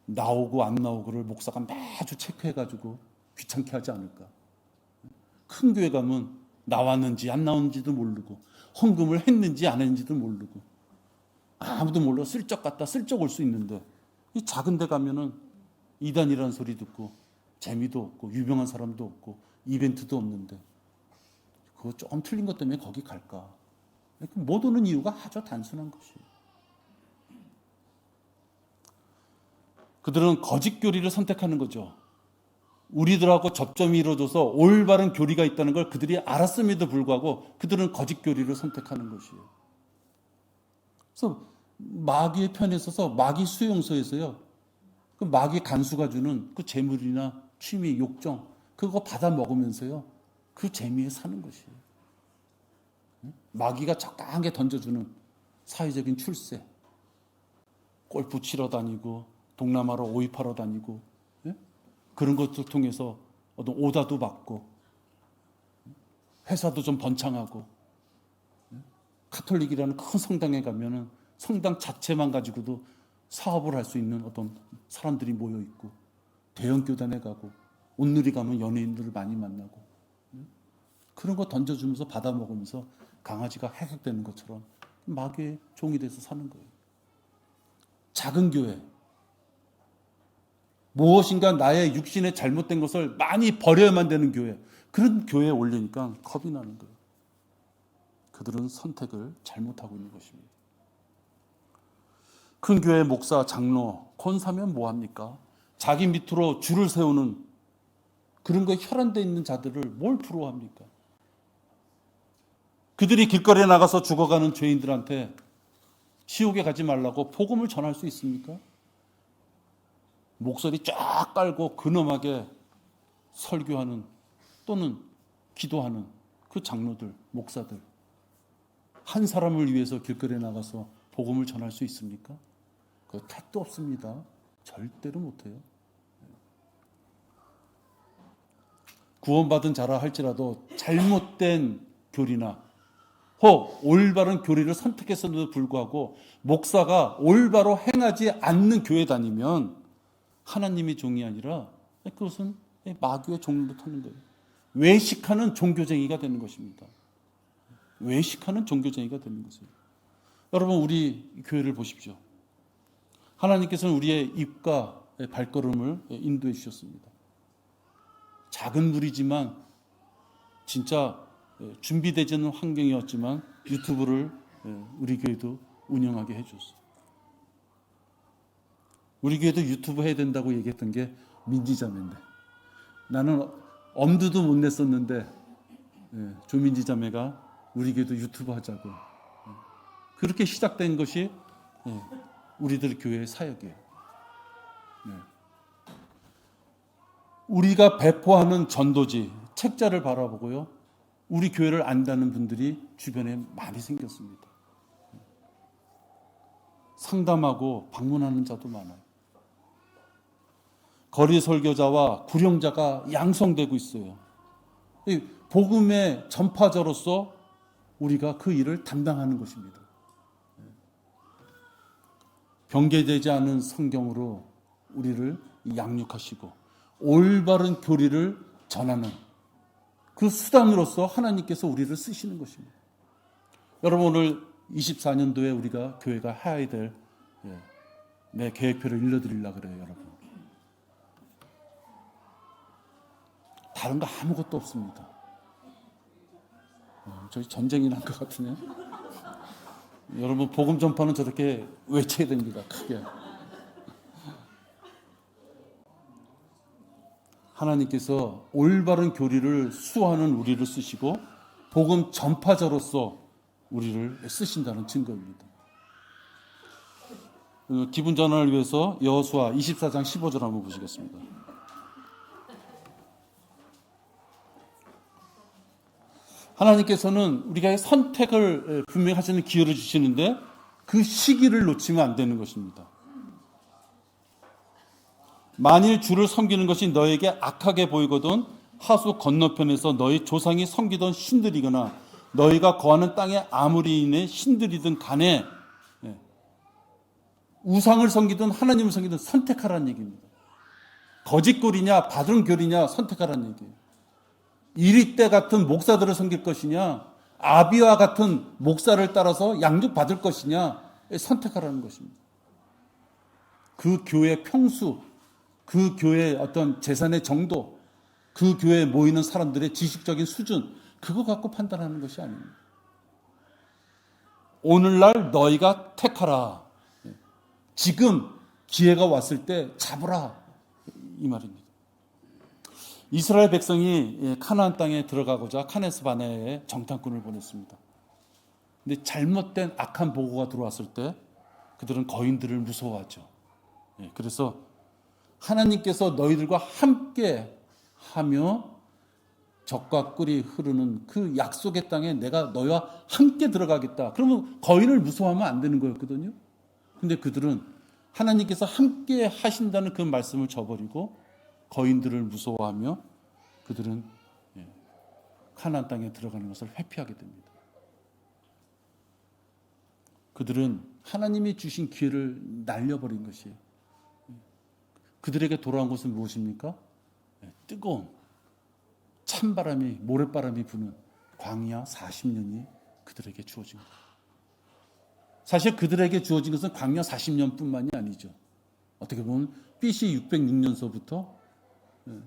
나오고 안 나오고를 목사가 매주 체크해가지고 귀찮게 하지 않을까? 큰 교회 가면 나왔는지 안 나왔는지도 모르고 헌금을 했는지 안 했는지도 모르고 아무도 몰라 슬쩍 갔다 슬쩍 올 수 있는데, 이 작은 데 가면은 이단이라는 소리 듣고 재미도 없고 유명한 사람도 없고 이벤트도 없는데 그거 조금 틀린 것 때문에 거기 갈까? 못 오는 이유가 아주 단순한 것이에요. 그들은 거짓 교리를 선택하는 거죠. 우리들하고 접점이 이루어져서 올바른 교리가 있다는 걸 그들이 알았음에도 불구하고 그들은 거짓 교리를 선택하는 것이에요. 그래서 마귀의 편에 서서 마귀 수용소에서요, 그 마귀 간수가 주는 그 재물이나 취미, 욕정 그거 받아 먹으면서요 그 재미에 사는 것이에요. 마귀가 적당하게 던져주는 사회적인 출세, 골프 치러 다니고 동남아로 오입하러 다니고, 그런 것들 통해서 어떤 오다도 받고 회사도 좀 번창하고, 카톨릭이라는 큰 성당에 가면은 성당 자체만 가지고도 사업을 할 수 있는 어떤 사람들이 모여 있고, 대형 교단에 가고 온누리 가면 연예인들을 많이 만나고, 그런 거 던져주면서 받아 먹으면서 강아지가 해석되는 것처럼 마귀의 종이 돼서 사는 거예요. 작은 교회, 무엇인가 나의 육신의 잘못된 것을 많이 버려야만 되는 교회, 그런 교회에 올리니까 겁이 나는 거예요. 그들은 선택을 잘못하고 있는 것입니다. 큰 교회 목사, 장로, 권사면 뭐합니까? 자기 밑으로 줄을 세우는 그런 거에 혈안되어 있는 자들을 뭘 부러워합니까? 그들이 길거리에 나가서 죽어가는 죄인들한테 지옥에 가지 말라고 복음을 전할 수 있습니까? 목소리 쫙 깔고 근엄하게 설교하는 또는 기도하는 그 장로들, 목사들, 한 사람을 위해서 길거리에 나가서 복음을 전할 수 있습니까? 그 택도 없습니다. 절대로 못해요. 구원받은 자라 할지라도 잘못된 교리나 혹 올바른 교리를 선택했음에도 불구하고 목사가 올바로 행하지 않는 교회 다니면 하나님의 종이 아니라 그것은 마귀의 종로 타는 거예요. 외식하는 종교쟁이가 되는 것입니다. 외식하는 종교쟁이가 되는 것이에요. 여러분, 우리 교회를 보십시오. 하나님께서는 우리의 입과 발걸음을 인도해 주셨습니다. 작은 무리지만 진짜 준비되지 않은 환경이었지만 유튜브를 우리 교회도 운영하게 해줬어요. 우리 교회도 유튜브 해야 된다고 얘기했던 게 민지자매인데, 나는 엄두도 못 냈었는데 조민지 자매가 우리 교회도 유튜브 하자고, 그렇게 시작된 것이 우리들 교회의 사역이에요. 우리가 배포하는 전도지, 책자를 바라보고요, 우리 교회를 안다는 분들이 주변에 많이 생겼습니다. 상담하고 방문하는 자도 많아요. 거리 설교자와 구령자가 양성되고 있어요. 이 복음의 전파자로서 우리가 그 일을 담당하는 것입니다. 병개되지 않은 성경으로 우리를 양육하시고 올바른 교리를 전하는 그 수단으로서 하나님께서 우리를 쓰시는 것입니다. 여러분, 오늘 24년도에 우리가 교회가 해야 될 내 계획표를 일러드리려고 그래요. 여러분, 다른 거 아무것도 없습니다. 저희 전쟁이 난 것 같으네요. 여러분, 복음 전파는 저렇게 외쳐야 됩니다. 크게. 하나님께서 올바른 교리를 수호하는 우리를 쓰시고 복음 전파자로서 우리를 쓰신다는 증거입니다. 기분 전환을 위해서 여호수아 24장 15절 한번 보시겠습니다. 하나님께서는 우리가 선택을 분명히 하시는 기회를 주시는데 그 시기를 놓치면 안 되는 것입니다. 만일 주를 섬기는 것이 너에게 악하게 보이거든 하수 건너편에서 너희 조상이 섬기던 신들이거나 너희가 거하는 땅에 아무리인의 신들이든 간에 우상을 섬기든 하나님을 섬기든 선택하라는 얘기입니다. 거짓골이냐 바른 교리냐 선택하라는 얘기예요. 이리떼 같은 목사들을 섬길 것이냐 아비와 같은 목사를 따라서 양육받을 것이냐 선택하라는 것입니다. 그 교회의 평수, 그 교회의 어떤 재산의 정도, 그 교회에 모이는 사람들의 지식적인 수준, 그거 갖고 판단하는 것이 아닙니다. 오늘날 너희가 택하라. 지금 기회가 왔을 때 잡으라. 이 말입니다. 이스라엘 백성이 카나안 땅에 들어가고자 카네스 바네아에 정탐꾼을 보냈습니다. 근데 잘못된 악한 보고가 들어왔을 때 그들은 거인들을 무서워하죠. 그래서 하나님께서 너희들과 함께 하며 젖과 꿀이 흐르는 그 약속의 땅에 내가 너희와 함께 들어가겠다. 그러면 거인을 무서워하면 안 되는 거였거든요. 근데 그들은 하나님께서 함께 하신다는 그 말씀을 저버리고 거인들을 무서워하며 그들은 가나안 땅에 들어가는 것을 회피하게 됩니다. 그들은 하나님이 주신 기회를 날려버린 것이에요. 그들에게 돌아온 것은 무엇입니까? 뜨거운 찬바람이, 모래바람이 부는 광야 40년이 그들에게 주어진 거예요. 사실 그들에게 주어진 것은 광야 40년뿐만이 아니죠. 어떻게 보면 BC 606년서부터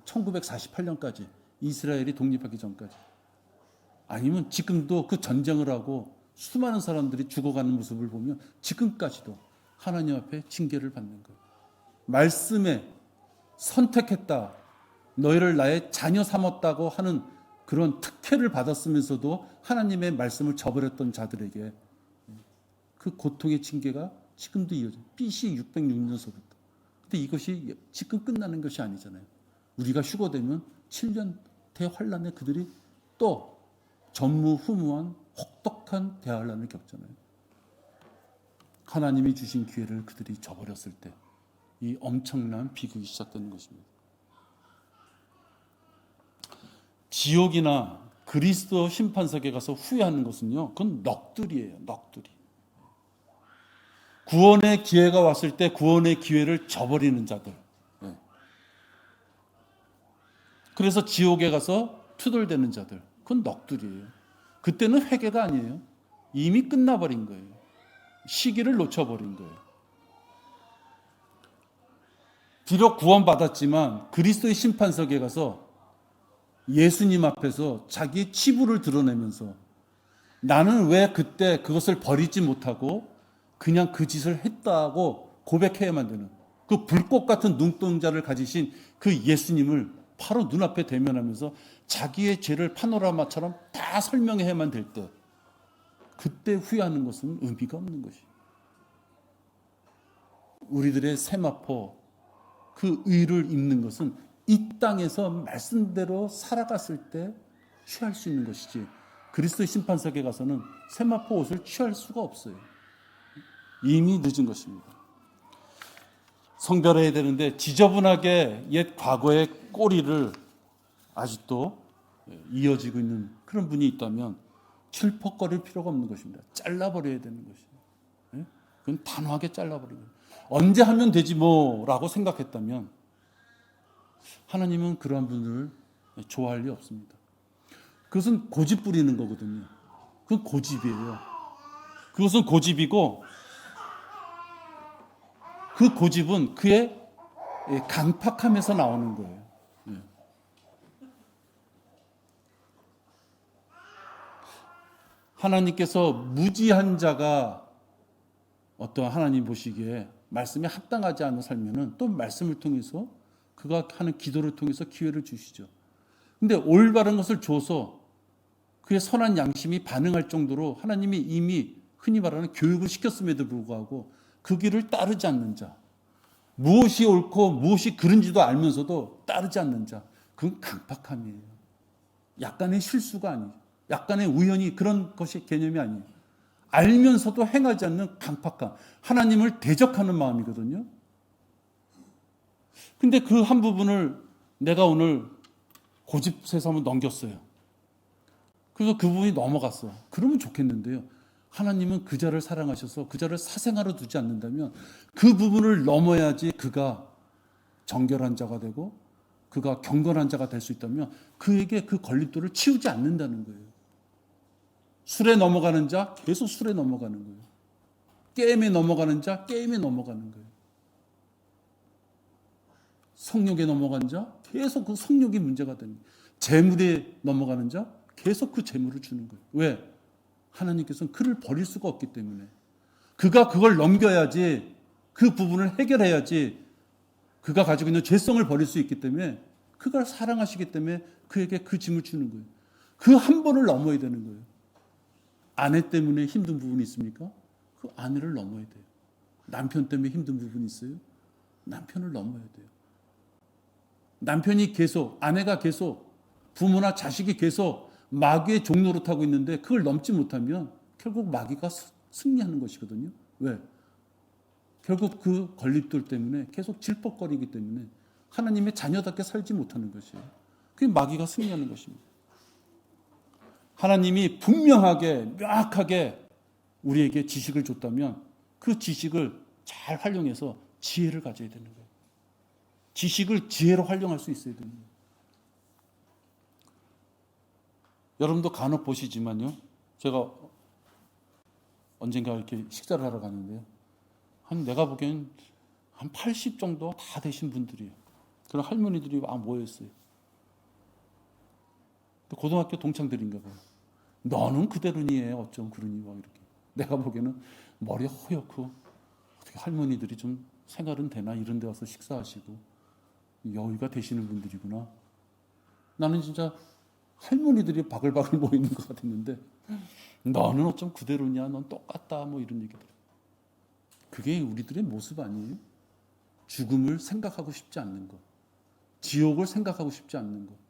1948년까지 이스라엘이 독립하기 전까지, 아니면 지금도 그 전쟁을 하고 수많은 사람들이 죽어가는 모습을 보면 지금까지도 하나님 앞에 징계를 받는 거예요. 말씀에 선택했다, 너희를 나의 자녀 삼았다고 하는 그런 특혜를 받았으면서도 하나님의 말씀을 저버렸던 자들에게 그 고통의 징계가 지금도 이어져요. BC 606년서부터. 근데 이것이 지금 끝나는 것이 아니잖아요. 우리가 휴거되면 7년 대환란에 그들이 또 전무후무한 혹독한 대환란을 겪잖아요. 하나님이 주신 기회를 그들이 저버렸을 때 이 엄청난 비극이 시작되는 것입니다. 지옥이나 그리스도 심판석에 가서 후회하는 것은요, 그건 넋두리예요. 넋두리. 구원의 기회가 왔을 때 구원의 기회를 저버리는 자들. 그래서 지옥에 가서 투덜대는 자들. 그건 넋두리예요. 그때는 회개가 아니에요. 이미 끝나버린 거예요. 시기를 놓쳐버린 거예요. 비록 구원받았지만 그리스도의 심판석에 가서 예수님 앞에서 자기의 치부를 드러내면서 나는 왜 그때 그것을 버리지 못하고 그냥 그 짓을 했다고 고백해야만 되는, 그 불꽃 같은 눈동자를 가지신 그 예수님을 바로 눈앞에 대면하면서 자기의 죄를 파노라마처럼 다 설명해야만 될 때, 그때 후회하는 것은 의미가 없는 것이에요. 우리들의 세마포, 그 의를 입는 것은 이 땅에서 말씀대로 살아갔을 때 취할 수 있는 것이지, 그리스도의 심판석에 가서는 세마포 옷을 취할 수가 없어요. 이미 늦은 것입니다. 성별해야 되는데 지저분하게 옛 과거의 꼬리를 아직도 이어지고 있는 그런 분이 있다면 칠퍽거릴 필요가 없는 것입니다. 잘라버려야 되는 것이에요. 그건 단호하게 잘라버리는 거예요. 언제 하면 되지 뭐라고 생각했다면 하나님은 그러한 분을 좋아할 리 없습니다. 그것은 고집 부리는 거거든요. 그건 고집이에요. 그것은 고집이고, 그 고집은 그의 강팍함에서 나오는 거예요. 하나님께서 무지한 자가 어떠한 하나님 보시기에 말씀에 합당하지 않은 살면은 또 말씀을 통해서 그가 하는 기도를 통해서 기회를 주시죠. 근데 올바른 것을 줘서 그의 선한 양심이 반응할 정도로 하나님이 이미 흔히 말하는 교육을 시켰음에도 불구하고 그 길을 따르지 않는 자, 무엇이 옳고 무엇이 그른지도 알면서도 따르지 않는 자, 그건 강팍함이에요. 약간의 실수가 아니에요. 약간의 우연히 그런 것이 개념이 아니에요. 알면서도 행하지 않는 강팍함, 하나님을 대적하는 마음이거든요. 근데 그 한 부분을 내가 오늘 고집세서 한번 넘겼어요. 그래서 그 부분이 넘어갔어. 그러면 좋겠는데요. 하나님은 그 자를 사랑하셔서 그 자를 사생아로 두지 않는다면 그 부분을 넘어야지 그가 정결한 자가 되고 그가 경건한 자가 될 수 있다면 그에게 그 걸림돌을 치우지 않는다는 거예요. 술에 넘어가는 자 계속 술에 넘어가는 거예요. 게임에 넘어가는 자 게임에 넘어가는 거예요. 성욕에 넘어간 자 계속 그 성욕이 문제가 되는 거예요. 재물에 넘어가는 자 계속 그 재물을 주는 거예요. 왜? 하나님께서는 그를 버릴 수가 없기 때문에. 그가 그걸 넘겨야지, 그 부분을 해결해야지 그가 가지고 있는 죄성을 버릴 수 있기 때문에, 그가 사랑하시기 때문에 그에게 그 짐을 주는 거예요. 그 한 번을 넘어야 되는 거예요. 아내 때문에 힘든 부분이 있습니까? 그 아내를 넘어야 돼요. 남편 때문에 힘든 부분이 있어요? 남편을 넘어야 돼요. 남편이 계속, 아내가 계속, 부모나 자식이 계속 마귀의 종로로 타고 있는데 그걸 넘지 못하면 결국 마귀가 승리하는 것이거든요. 왜? 결국 그 걸림돌 때문에 계속 질퍽거리기 때문에 하나님의 자녀답게 살지 못하는 것이에요. 그게 마귀가 승리하는 것입니다. 하나님이 분명하게 명확하게 우리에게 지식을 줬다면 그 지식을 잘 활용해서 지혜를 가져야 되는 거예요. 지식을 지혜로 활용할 수 있어야 됩니다. 여러분도 간혹 보시지만요, 제가 언젠가 이렇게 식사를 하러 갔는데요. 내가 보기엔 한 80 정도 다 되신 분들이에요. 그런 할머니들이 막 모였어요. 고등학교 동창들인가 봐요. 너는 그대로니 해. 어쩜 그러니 막 이렇게. 내가 보기에는 머리 허옇고 어떻게 할머니들이 좀 생활은 되나 이런 데 와서 식사하시고 여유가 되시는 분들이구나. 나는 진짜 할머니들이 바글바글 모이는 것 같았는데 너는 어쩜 그대로냐. 넌 똑같다. 뭐 이런 얘기들. 그게 우리들의 모습 아니에요? 죽음을 생각하고 싶지 않는 것. 지옥을 생각하고 싶지 않는 것.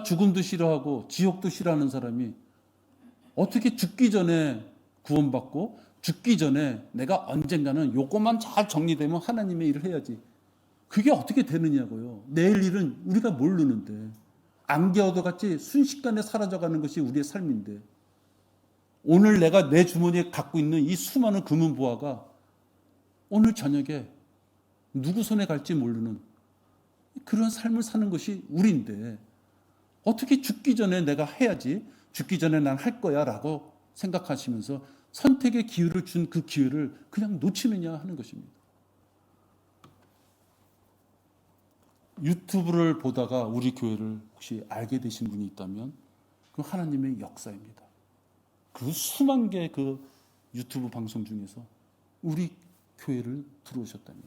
죽음도 싫어하고 지옥도 싫어하는 사람이 어떻게 죽기 전에 구원받고 죽기 전에 내가 언젠가는 요것만 잘 정리되면 하나님의 일을 해야지. 그게 어떻게 되느냐고요. 내일 일은 우리가 모르는데 안개어도 같이 순식간에 사라져가는 것이 우리의 삶인데 오늘 내가 내 주머니에 갖고 있는 이 수많은 금은보화가 오늘 저녁에 누구 손에 갈지 모르는 그런 삶을 사는 것이 우리인데 어떻게 죽기 전에 내가 해야지, 죽기 전에 난 할 거야 라고 생각하시면서 선택의 기회를 준 그 기회를 그냥 놓치느냐 하는 것입니다. 유튜브를 보다가 우리 교회를 혹시 알게 되신 분이 있다면 그건 하나님의 역사입니다. 그 수만 개의 그 유튜브 방송 중에서 우리 교회를 들어오셨다면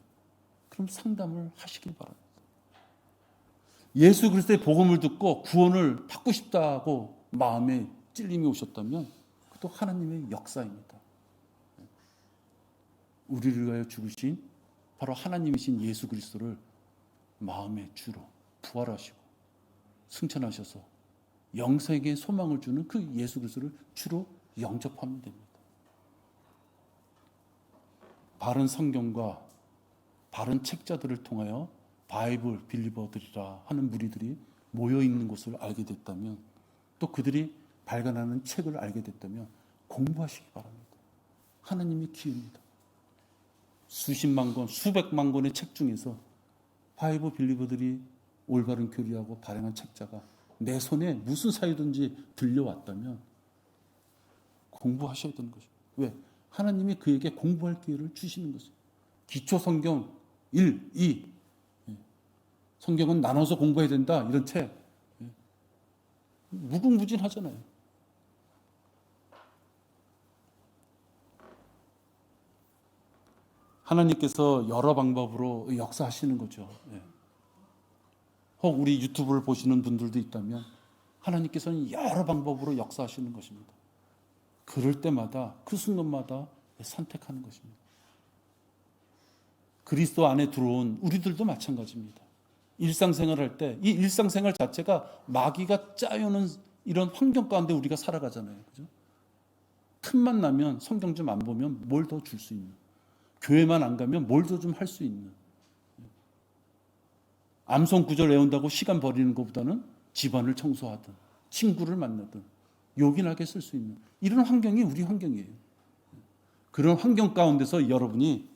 그럼 상담을 하시길 바랍니다. 예수 그리스도의 복음을 듣고 구원을 받고 싶다고 마음에 찔림이 오셨다면 그것도 하나님의 역사입니다. 우리를 위하여 죽으신 바로 하나님이신 예수 그리스도를 마음의 주로 부활하시고 승천하셔서 영생의 소망을 주는 그 예수 그리스도를 주로 영접하면 됩니다. 바른 성경과 바른 책자들을 통하여 바이블 빌리버들이라 하는 무리들이 모여 있는 곳을 알게 됐다면 또 그들이 발간하는 책을 알게 됐다면 공부하시기 바랍니다. 하나님의 기회입니다. 수십만 권, 수백만 권의 책 중에서 바이블 빌리버들이 올바른 교리하고 발행한 책자가 내 손에 무슨 사유든지 들려왔다면 공부하셔야 되는 것입니다. 왜? 하나님이 그에게 공부할 기회를 주시는 것입니다. 기초 성경 1, 2 성경은 나눠서 공부해야 된다 이런 책 무궁무진하잖아요. 하나님께서 여러 방법으로 역사하시는 거죠. 혹 우리 유튜브를 보시는 분들도 있다면 하나님께서는 여러 방법으로 역사하시는 것입니다. 그럴 때마다 그 순간마다 선택하는 것입니다. 그리스도 안에 들어온 우리들도 마찬가지입니다. 일상생활할 때 이 일상생활 자체가 마귀가 짜여놓은 이런 환경 가운데 우리가 살아가잖아요. 그죠? 틈만 나면 성경 좀 안 보면 뭘 더 줄 수 있는, 교회만 안 가면 뭘 더 좀 할 수 있는, 암송 구절 외운다고 시간 버리는 것보다는 집안을 청소하든 친구를 만나든 요긴하게 쓸 수 있는 이런 환경이 우리 환경이에요. 그런 환경 가운데서 여러분이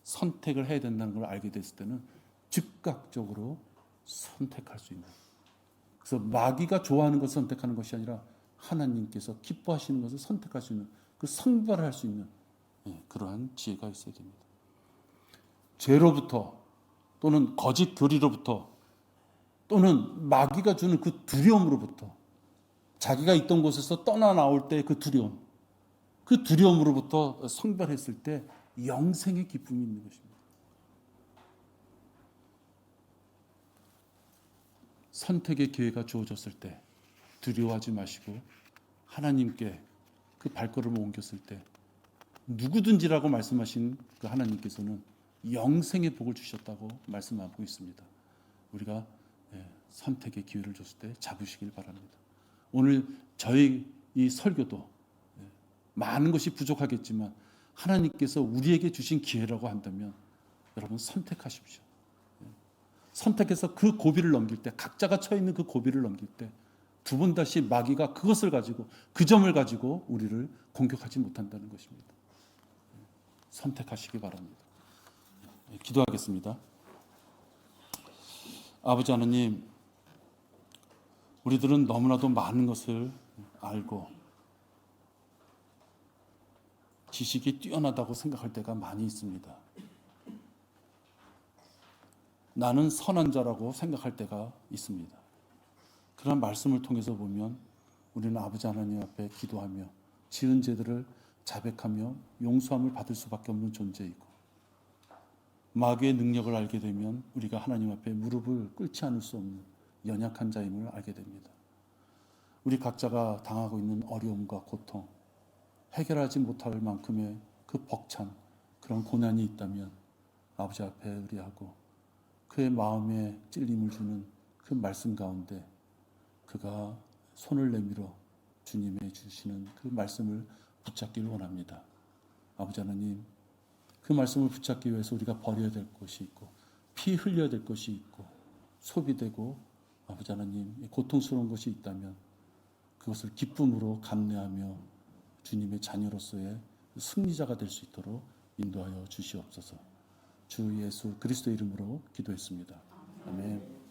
선택을 해야 된다는 걸 알게 됐을 때는 즉각적으로 선택할 수 있는, 그래서 마귀가 좋아하는 것을 선택하는 것이 아니라 하나님께서 기뻐하시는 것을 선택할 수 있는, 그 성별을 할 수 있는 그러한 지혜가 있어야 됩니다. 죄로부터 또는 거짓 교리로부터 또는 마귀가 주는 그 두려움으로부터, 자기가 있던 곳에서 떠나 나올 때 그 두려움, 그 두려움으로부터 성별했을 때 영생의 기쁨이 있는 것입니다. 선택의 기회가 주어졌을 때 두려워하지 마시고 하나님께 그 발걸음을 옮겼을 때 누구든지라고 말씀하신 그 하나님께서는 영생의 복을 주셨다고 말씀하고 있습니다. 우리가 선택의 기회를 줬을 때 잡으시길 바랍니다. 오늘 저희 이 설교도 많은 것이 부족하겠지만 하나님께서 우리에게 주신 기회라고 한다면 여러분 선택하십시오. 선택해서 그 고비를 넘길 때, 각자가 처해 있는 그 고비를 넘길 때 두 번 다시 마귀가 그것을 가지고, 그 점을 가지고 우리를 공격하지 못한다는 것입니다. 선택하시기 바랍니다. 기도하겠습니다. 아버지 하나님, 우리들은 너무나도 많은 것을 알고 지식이 뛰어나다고 생각할 때가 많이 있습니다. 나는 선한 자라고 생각할 때가 있습니다. 그런 말씀을 통해서 보면 우리는 아버지 하나님 앞에 기도하며 지은 죄들을 자백하며 용서함을 받을 수밖에 없는 존재이고, 마귀의 능력을 알게 되면 우리가 하나님 앞에 무릎을 꿇지 않을 수 없는 연약한 자임을 알게 됩니다. 우리 각자가 당하고 있는 어려움과 고통, 해결하지 못할 만큼의 그 벅찬 그런 고난이 있다면 아버지 앞에 의뢰하고 그의 마음에 찔림을 주는 그 말씀 가운데 그가 손을 내밀어 주님의 주시는 그 말씀을 붙잡기를 원합니다. 아버지 하나님, 그 말씀을 붙잡기 위해서 우리가 버려야 될 것이 있고 피 흘려야 될 것이 있고 소비되고 아버지 하나님 고통스러운 것이 있다면 그것을 기쁨으로 감내하며 주님의 자녀로서의 승리자가 될 수 있도록 인도하여 주시옵소서. 주 예수 그리스도 이름으로 기도했습니다. 아멘.